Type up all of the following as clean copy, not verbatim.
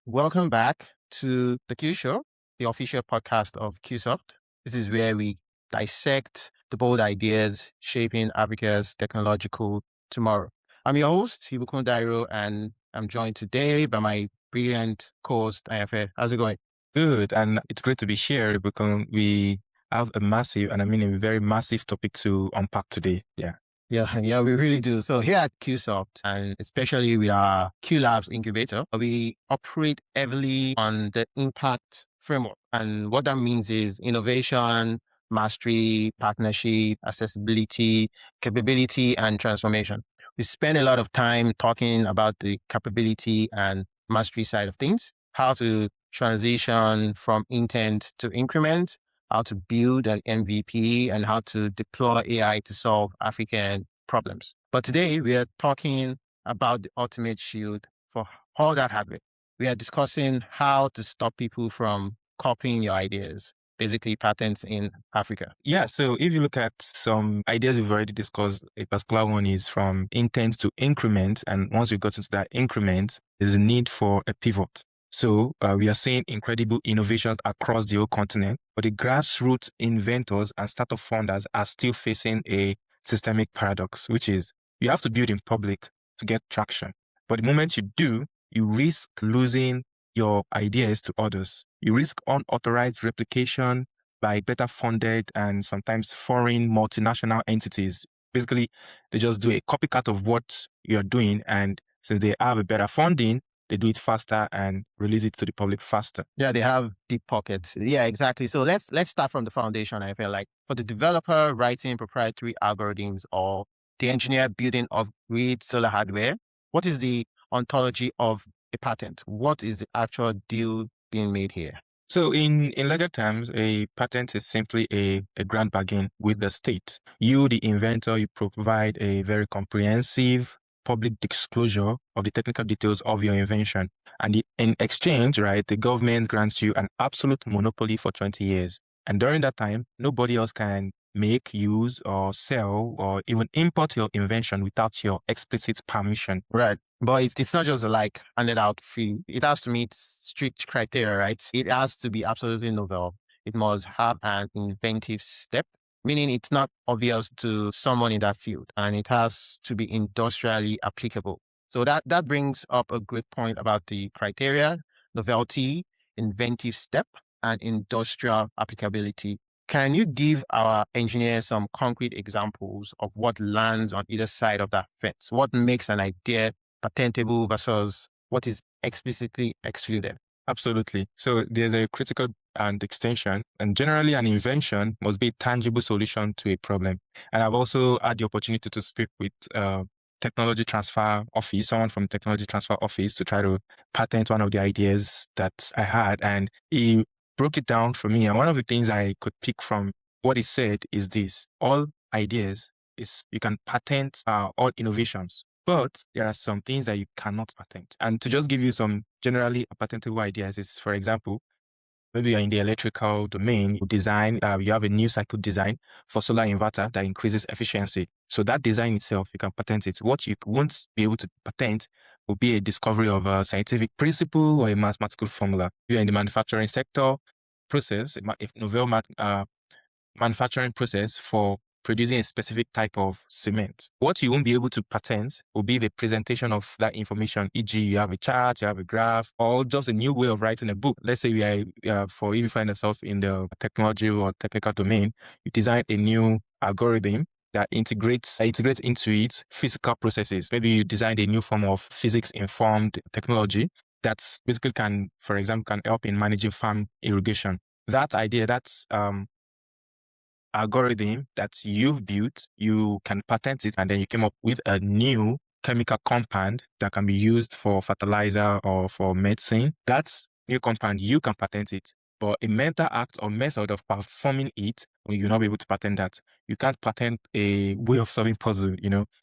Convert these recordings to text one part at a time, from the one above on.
Welcome back to the Q Show, the official podcast of QSoft. This is where we dissect the bold ideas shaping Africa's technological tomorrow. I'm your host, Ibukun Dairo, and I'm joined today by my brilliant co-host, Ayafe. How's it going? Good, and it's great to be here because we have a massive, and I mean a very massive topic to unpack today. Yeah, we really do. So here at QSoft, and especially with our Q Labs incubator, we operate heavily on the impact framework. And what that means is innovation, mastery, partnership, accessibility, capability, and transformation. We spend a lot of time talking about the capability and mastery side of things, how to transition from intent to increment, how to build an MVP, and how to deploy AI to solve African problems. But today we are talking about the ultimate shield for all that hardware. We are discussing how to stop people from copying your ideas, basically patents in Africa. Yeah, so if you look at some ideas we've already discussed, a particular one is from intent to increment. And once we got into that increment, there's a need for a pivot. So we are seeing incredible innovations across the whole continent, but the grassroots inventors and startup founders are still facing a systemic paradox, which is you have to build in public to get traction. But the moment you do, you risk losing your ideas to others. You risk unauthorized replication by better funded and sometimes foreign multinational entities. Basically, they just do a copycat of what you're doing, and since they have a better funding, they do it faster and release it to the public faster. Yeah, they have deep pockets. Yeah, exactly. So let's start from the foundation. I feel like for the developer writing proprietary algorithms or the engineer building off-grid solar hardware, what is the ontology of a patent? What is the actual deal being made here? So in legal terms, a patent is simply a grant bargain with the state. You, the inventor, you provide a very comprehensive public disclosure of the technical details of your invention. And in exchange, right, the government grants you an absolute monopoly for 20 years. And during that time, nobody else can make, use, or sell, or even import your invention without your explicit permission. Right. But it's not just like handed out free. It has to meet strict criteria, right? It has to be absolutely novel. It must have an inventive step, meaning it's not obvious to someone in that field, and it has to be industrially applicable. So that brings up a good point about the criteria: novelty, inventive step, and industrial applicability. Can you give our engineers some concrete examples of what lands on either side of that fence? What makes an idea patentable versus what is explicitly excluded? Absolutely. So there's a critical and extension, and generally an invention must be a tangible solution to a problem. And I've also had the opportunity to speak with technology transfer office, someone from technology transfer office, to try to patent one of the ideas that I had. And he broke it down for me. And one of the things I could pick from what he said is this: all ideas is you can patent all innovations, but there are some things that you cannot patent. And to just give you some generally patentable ideas is, for example, maybe you're in the electrical domain, you design, you have a new cycle design for solar inverter that increases efficiency. So that design itself, you can patent it. What you won't be able to patent will be a discovery of a scientific principle or a mathematical formula. If you're in the manufacturing sector, process, a novel manufacturing process for producing a specific type of cement. What you won't be able to patent will be the presentation of that information, e.g. you have a chart, you have a graph, or just a new way of writing a book. Let's say if you find yourself in the technology or technical domain, you design a new algorithm that integrates into it physical processes. Maybe you designed a new form of physics-informed technology that's basically for example, can help in managing farm irrigation. That idea, that's algorithm that you've built, you can patent it, and then you came up with a new chemical compound that can be used for fertilizer or for medicine. That's new compound, you can patent it. But a mental act or method of performing it, you're not able to patent that. You can't patent a way of solving puzzle,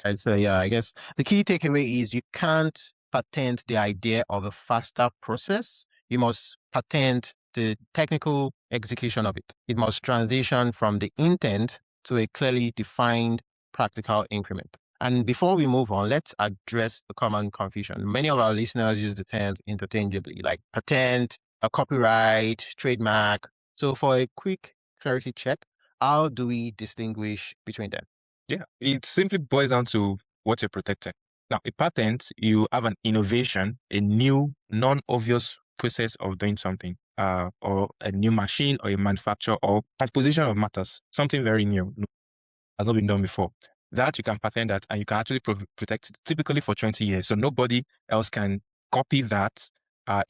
I'd say, yeah, I guess the key takeaway is you can't patent the idea of a faster process. You must patent the technical execution of it. It must transition from the intent to a clearly defined practical increment. And before we move on, let's address the common confusion. Many of our listeners use the terms interchangeably, like patent, a copyright, trademark. So for a quick clarity check, how do we distinguish between them? Yeah, it simply boils down to what you're protecting. Now, a patent, you have an innovation, a new, non-obvious process of doing something, or a new machine or a manufacture or composition of matters, something very new, has not been done before. That you can patent that and you can actually protect it typically for 20 years. So nobody else can copy that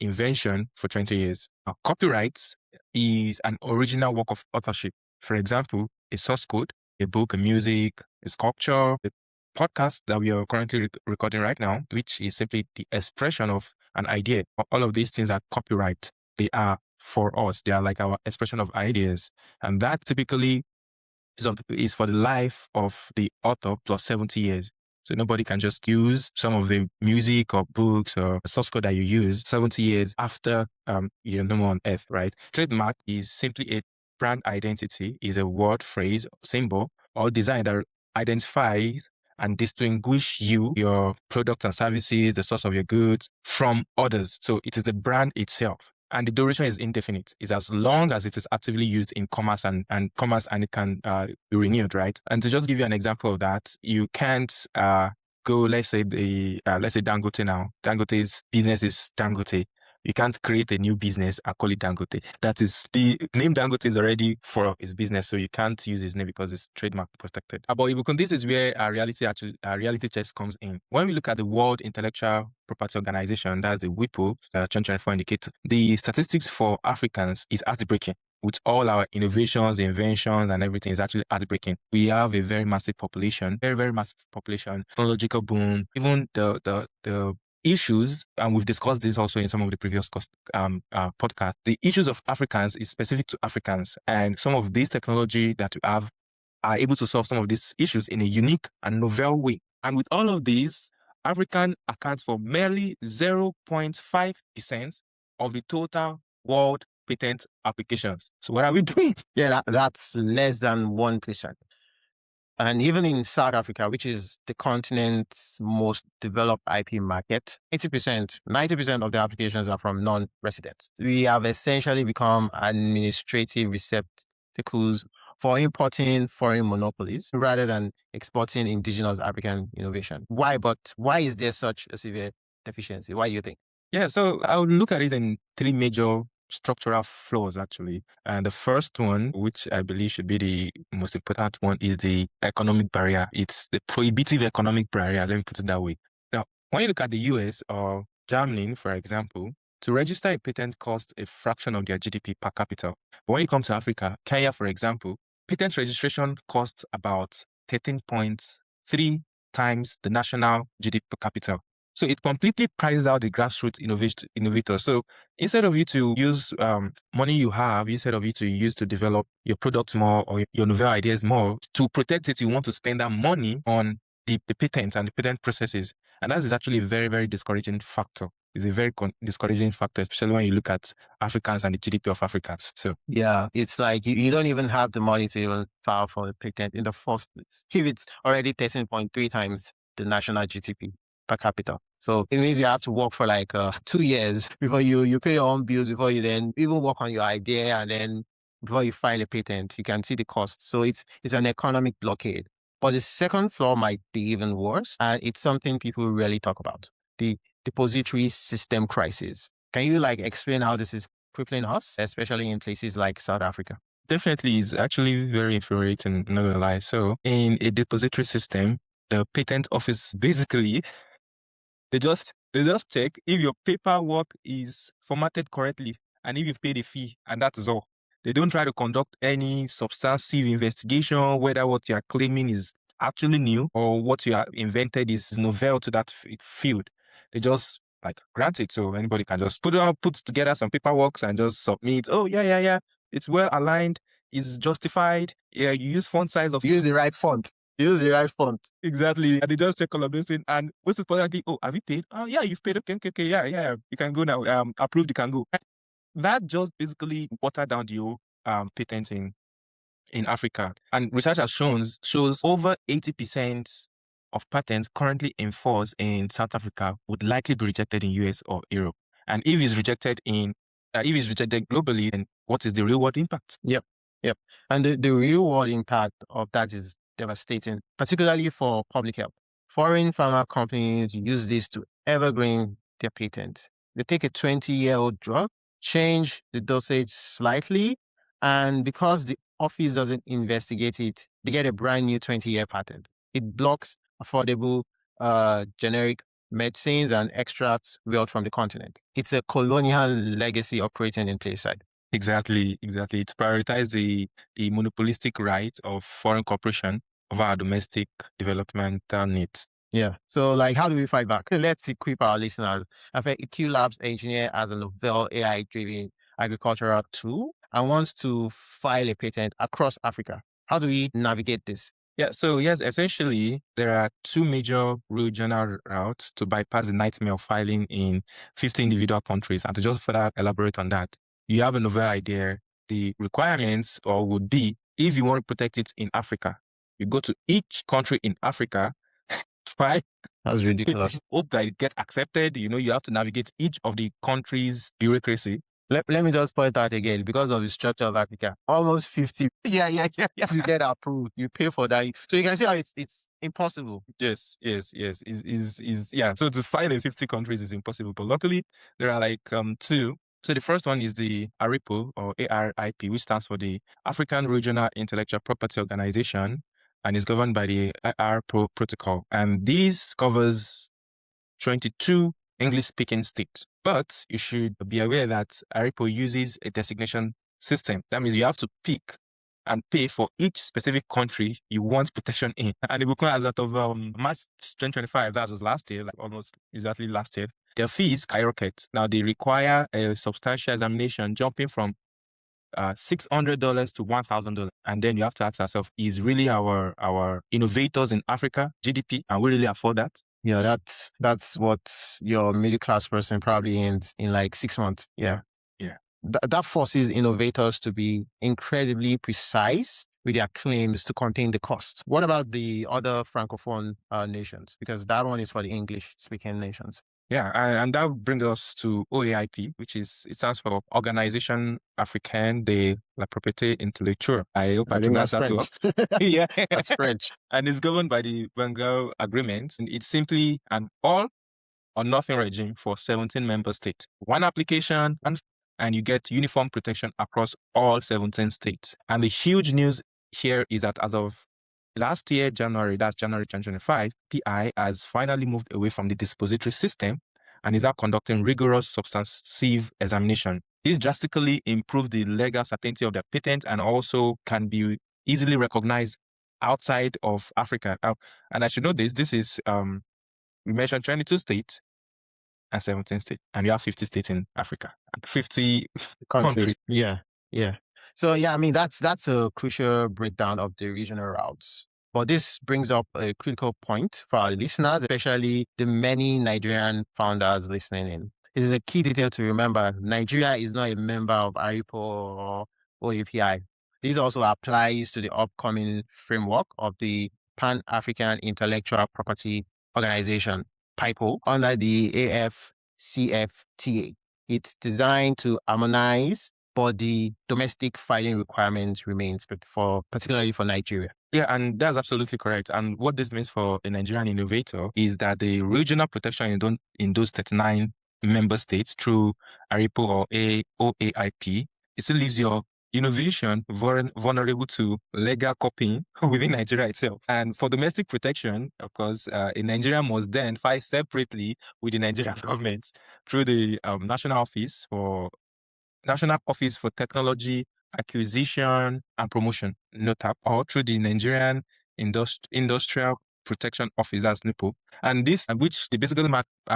invention for 20 years. Now, copyright is an original work of authorship. For example, a source code, a book, a music, a sculpture, a podcast that we are currently recording right now, which is simply the expression of an idea. All of these things are copyright. They are for us. They are like our expression of ideas. And that typically is for the life of the author plus 70 years. So nobody can just use some of the music or books or source code that you use 70 years after you're no more on earth, right? Trademark is simply a brand identity, is a word, phrase, symbol, or design that identifies and distinguish you, your products and services, the source of your goods from others. So it is the brand itself. And the duration is indefinite. It's as long as it is actively used in commerce and it can be renewed, right? And to just give you an example of that, you can't go, let's say Dangote now. Dangote's business is Dangote. You can't create a new business and call it Dangote. That is, the name Dangote is already for his business, so you can't use his name because it's trademark protected. But this is where reality checks comes in. When we look at the World Intellectual Property Organization, that's the WIPO, 2024 indicator, the statistics for Africans is heartbreaking. With all our innovations, inventions, and everything, is actually heartbreaking. We have a very massive population, very, very massive population, technological boom, even the issues, and we've discussed this also in some of the previous podcasts, the issues of Africans is specific to Africans, and some of this technology that we have are able to solve some of these issues in a unique and novel way. And with all of these, African accounts for merely 0.5% of the total world patent applications. So what are we doing? Yeah, that's less than 1%. And even in South Africa, which is the continent's most developed IP market, 90% of the applications are from non-residents. We have essentially become administrative receptacles for importing foreign monopolies rather than exporting indigenous African innovation. Why is there such a severe deficiency? Why do you think? Yeah, so I would look at it in three major structural flaws, actually. And the first one, which I believe should be the most important one, is the economic barrier. It's the prohibitive economic barrier. Let me put it that way. Now, when you look at the US or Germany, for example, to register a patent costs a fraction of their GDP per capita. But when you come to Africa, Kenya, for example, patent registration costs about 13.3 times the national GDP per capita. So it completely prices out the grassroots innovators. So instead of you to use money you have, instead of you to use to develop your products more or your novel ideas more, to protect it, you want to spend that money on the patents and the patent processes. And that is actually a very, very discouraging factor. It's a very discouraging factor, especially when you look at Africans and the GDP of Africans. So yeah, it's like you don't even have the money to even file for a patent in the first place. If it's already 13.3 times the national GDP per capita. So it means you have to work for like 2 years before you pay your own bills, before you then even work on your idea, and then before you file a patent, you can see the cost. So it's an economic blockade. But the second flaw might be even worse, and it's something people rarely talk about: the depository system crisis. Can you explain how this is crippling us, especially in places like South Africa? Definitely, is actually very infuriating, not gonna lie. So in a depository system, the patent office basically they just check if your paperwork is formatted correctly and if you've paid a fee, and that's all. They don't try to conduct any substantive investigation whether what you are claiming is actually new or what you have invented is novel to that field. They just grant it, so anybody can just put together some paperwork and just submit. Oh yeah, it's well aligned, it's justified. Yeah, you use font size of Use the right font. Use the right font. Exactly. And they just check all of those things. And most importantly, oh, have you paid? Oh, yeah, you've paid. Okay. Yeah. You can go now. Approved, you can go. That just basically watered down the whole patenting in Africa. And research has shows over 80% of patents currently enforced in South Africa would likely be rejected in US or Europe. And if it's rejected globally, then what is the real world impact? Yep. And the real world impact of that is devastating, particularly for public health. Foreign pharma companies use this to evergreen their patents. They take a 20-year-old drug, change the dosage slightly, and because the office doesn't investigate it, they get a brand new 20-year patent. It blocks affordable generic medicines and extracts wheeled from the continent. It's a colonial legacy operating in plain sight. Exactly. It's prioritized the monopolistic right of foreign corporation over our domestic developmental needs. Yeah. So, like, how do we fight back? Let's equip our listeners. I've a Q Labs engineer as a novel AI-driven agricultural tool and wants to file a patent across Africa. How do we navigate this? Yeah, so yes, essentially, there are two major regional routes to bypass the nightmare of filing in 50 individual countries. And to just further elaborate on that, you have a novel idea. The requirements would be, if you want to protect it in Africa, you go to each country in Africa, file. That's ridiculous. Hope that it gets accepted. You have to navigate each of the countries' bureaucracy. Let me just point out again, because of the structure of Africa, almost 50. Yeah. You get approved, you pay for that. So you can see how it's impossible. Yes. Yeah. So to file in 50 countries is impossible. But luckily, there are like two. So the first one is the ARIPO or ARIP, which stands for the African Regional Intellectual Property Organization, and is governed by the ARPO protocol. And this covers 22 English-speaking states. But you should be aware that ARIPO uses a designation system. That means you have to pick and pay for each specific country you want protection in. And it will come as that of March 2025, that was last year, like almost exactly last year. Their fees skyrocket. Now they require a substantial examination jumping from $600 to $1,000. And then you have to ask yourself, is really our innovators in Africa GDP, and we really afford that? Yeah, that's what your middle class person probably ends in like 6 months. Yeah. That forces innovators to be incredibly precise with their claims to contain the costs. What about the other Francophone nations? Because that one is for the English-speaking nations. Yeah, and that brings us to OAIP, which it stands for Organisation Africaine de la Propriété Intellectuelle. I hope I pronounced that well. Yeah, that's French. And it's governed by the Bengal Agreement. And it's simply an all or nothing regime for 17 member states. One application and you get uniform protection across all 17 states. And the huge news here is that as of last year, January 2025, PI has finally moved away from the dispository system and is now conducting rigorous substantive examination. This drastically improved the legal certainty of their patent and also can be easily recognized outside of Africa. And I should know this is, we mentioned 22 states and 17 states, and you have 50 states in Africa, 50 countries. Yeah. So yeah, I mean, that's a crucial breakdown of the regional routes. But this brings up a critical point for our listeners, especially the many Nigerian founders listening in. It is a key detail to remember. Nigeria is not a member of ARIPO or OAPI. This also applies to the upcoming framework of the Pan-African Intellectual Property Organization, PIPO, under the AfCFTA. It's designed to harmonize, but the domestic filing requirements remains, particularly for Nigeria. Yeah, and that's absolutely correct. And what this means for a Nigerian innovator is that the regional protection in those 39 member states through ARIPO or OAIP, it still leaves your innovation vulnerable to legal copying within Nigeria itself. And for domestic protection, of course, a Nigerian must then file separately with the Nigerian government through the National Office for Technology Acquisition and Promotion, NOTAP, or through the Nigerian Industrial Protection Office, that's NIPO, and this, which basically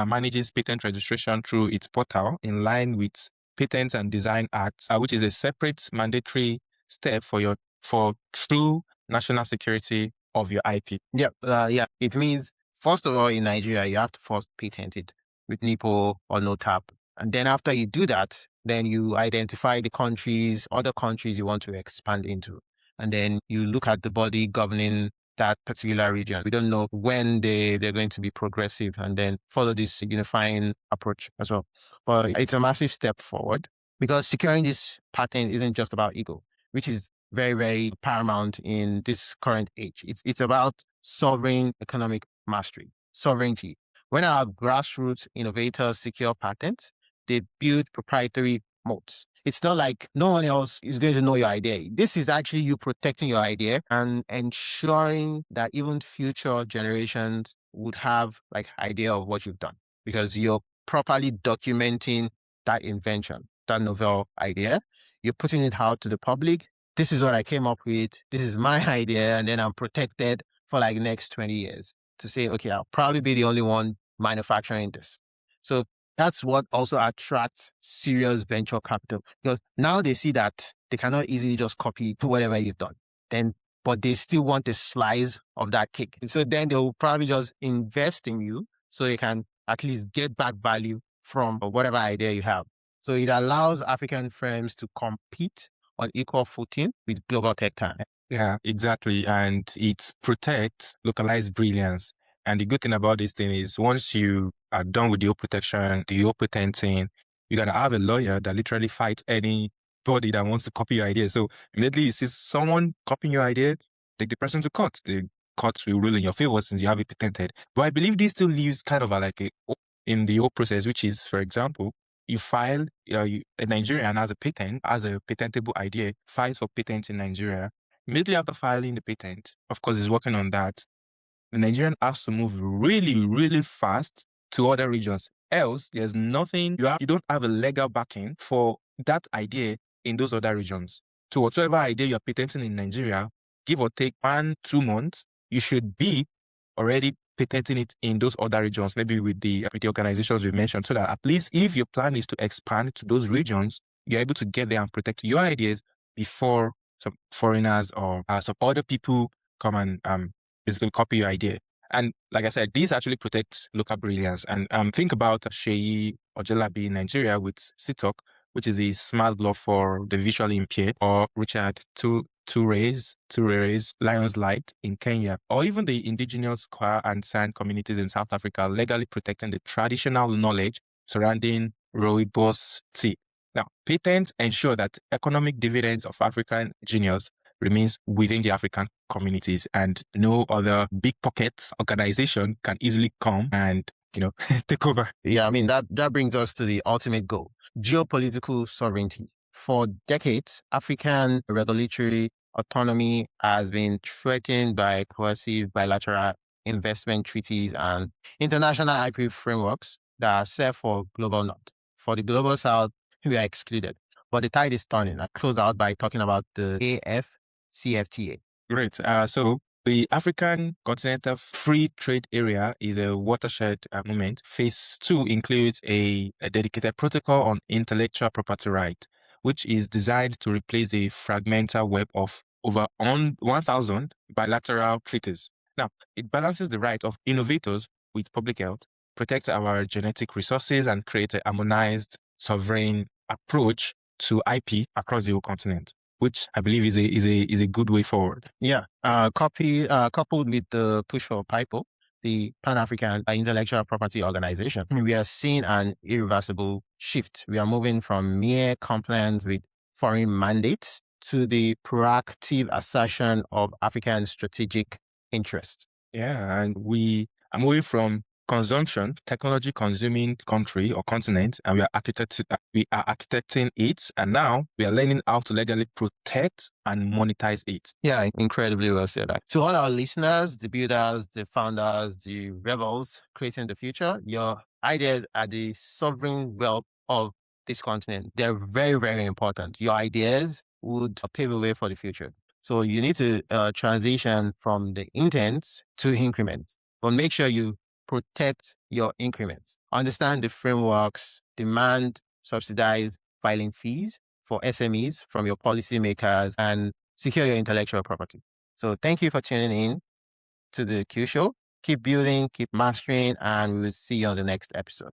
manages patent registration through its portal in line with Patent and Design Act, which is a separate mandatory step for true national security of your IP. Yeah. It means, first of all, in Nigeria, you have to first patent it with NIPO or NOTAP. And then after you do that, then you identify the other countries you want to expand into. And then you look at the body governing that particular region. We don't know when they're going to be progressive and then follow this unifying approach as well. But it's a massive step forward because securing this patent isn't just about ego, which is very, very paramount in this current age. It's about sovereign economic mastery, sovereignty. When our grassroots innovators secure patents, they build proprietary moats. It's not like no one else is going to know your idea. This is actually you protecting your idea and ensuring that even future generations would have like idea of what you've done because you're properly documenting that invention, that novel idea. You're putting it out to the public. This is what I came up with. This is my idea. And then I'm protected for like the next 20 years to say, okay, I'll probably be the only one manufacturing this. So that's what also attracts serious venture capital because now they see that they cannot easily just copy whatever you've done. But they still want a slice of that cake. So then they'll probably just invest in you so they can at least get back value from whatever idea you have. So it allows African firms to compete on equal footing with global tech talent. Yeah, exactly. And it protects localized brilliance. And the good thing about this thing is once you are done with the protection, the patenting, you're going to have a lawyer that literally fights anybody that wants to copy your idea. So immediately you see someone copying your idea, take the person to court. The court will rule in your favor since you have it patented. But I believe this still leaves kind of like in the whole process, which is, for example, you file, a Nigerian has a patent, has a patentable idea, files for patent in Nigeria. Immediately after filing the patent, of course, he's working on that. The Nigerian has to move really, really fast to other regions. Else, there's nothing, you don't have a legal backing for that idea in those other regions. So whatsoever idea you're patenting in Nigeria, give or take 1-2 months, you should be already patenting it in those other regions, maybe with the organizations we mentioned, so that at least if your plan is to expand to those regions, you're able to get there and protect your ideas before some foreigners or some other people come and basically copy your idea. And like I said, this actually protects local brilliance. And think about Sheyi Ojelabi in Nigeria with Sitok, which is a smart glove for the visually impaired, or Richard Ture's Lion's Light in Kenya, or even the indigenous Kwa and San communities in South Africa, legally protecting the traditional knowledge surrounding rooibos tea. Now, patents ensure that economic dividends of African genius remains within the African communities, and no other big pockets organization can easily come and take over. Yeah, I mean that brings us to the ultimate goal: geopolitical sovereignty. For decades, African regulatory autonomy has been threatened by coercive bilateral investment treaties and international IP frameworks that are set for global north. For the global south, we are excluded. But the tide is turning. I close out by talking about the AfCFTA. Great. So the African Continental Free Trade Area is a watershed moment. Phase 2 includes a dedicated protocol on intellectual property right, which is designed to replace the fragmented web of over 1,000 bilateral treaties. Now, it balances the right of innovators with public health, protects our genetic resources, and creates a harmonized, sovereign approach to IP across the whole continent, which I believe is a good way forward. Yeah, coupled with the push for PIPO, the Pan-African Intellectual Property Organization, we are seeing an irreversible shift. We are moving from mere compliance with foreign mandates to the proactive assertion of African strategic interests. Yeah, and we are moving from consumption, technology consuming country or continent, and we are architecting it, and now we are learning how to legally protect and monetize it. Yeah, incredibly well said. To all our listeners, the builders, the founders, the rebels creating the future, your ideas are the sovereign wealth of this continent. They're very, very important. Your ideas would pave the way for the future. So you need to transition from the intents to increments, but make sure you protect your increments. Understand the frameworks, demand subsidized filing fees for SMEs from your policymakers, and secure your intellectual property. So thank you for tuning in to the Q Show. Keep building, keep mastering, and we will see you on the next episode.